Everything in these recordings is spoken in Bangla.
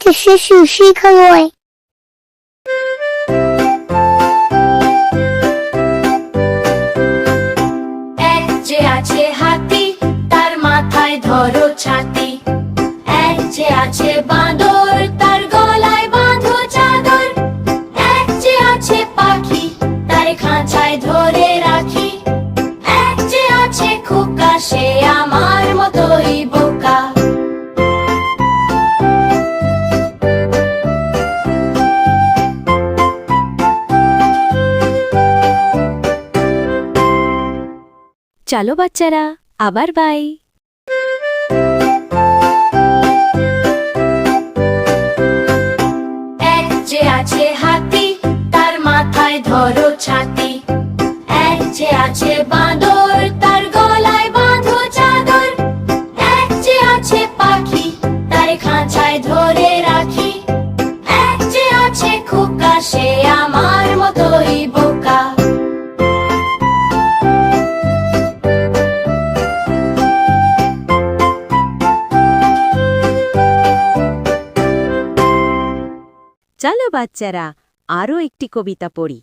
to Shishu Shikaloy. এক যে আছে হাতি, তার মাথায় ধরো ছাতি। এক যে আছে বাঁদর, তার গলায় বাঁধো চাদর। এক যে আছে পাখি, তার খাঁচায় ধরে রাখি। এক যে আছে খোকা, সে আমার মতোই বোকা। চলো বাচ্চারা, আবার বাই। এক যে আছে হাতি, তার মাথায় ধরো ছাতি। এক যে আছে বাঁদর, তার গলায় বাঁধো চাদর। এক যে আছে পাখি, তার খাঁচায় ধরে রাখি। এক যে আছে খোকা, সে আমার মতোই বোকা। চলো বাচ্চারা, আরও একটি কবিতা পড়ি।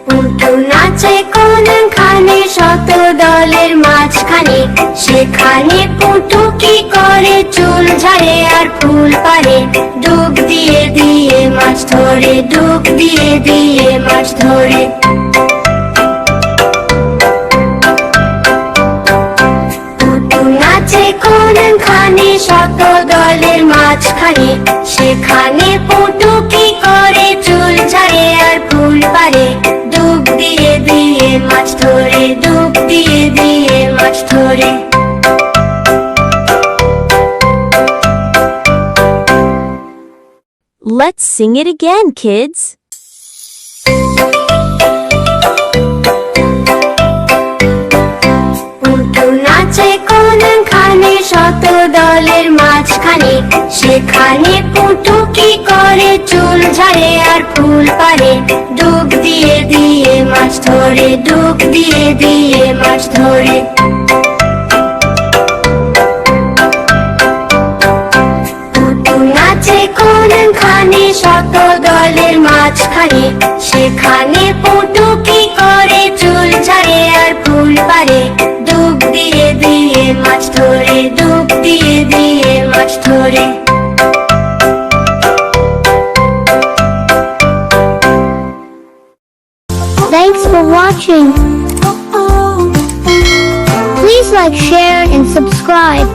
পুটু নাচে কোনখানে, শত দলের মাঝখানে। সেখানে পুটু কি করে, চুল ঝাড়ে আর ফুল পারে। ডুব দিয়ে দিয়ে মাছ ধরে, ডুব দিয়ে দিয়ে মাছ ধরে। পুটু নাচে কোনখানে, শত দলের মাঝখানে। সেখানে পুটু কি করে, চুল ঝাড়ে আর ফুল পারে। ডুব দিয়ে দিয়ে মাছ ধরে, ডুব দিয়ে দিয়ে মাছ ধরে। Let's sing it again, kids. Putu নাচে কোনখানে, শত দলের মাঝখানে। সেখানে পুটু কি করে, চুল ঝাড়ে আর ফুল পারে। ডুব দিয়ে দিয়ে মাছ ধরে, ডুব দিয়ে দিয়ে মাছ ধরে। পুটু নাচে কোনখানে, শত দলের মাঝখানে। সেখানে পুটু কি করে, চুল ঝাড়ে আর ফুল পারে। ডুব দিয়ে দিয়ে মাছ ধরে, ডুব দিয়ে দিয়ে মাছ ধরে। Thanks for watching. Please like, share, and subscribe.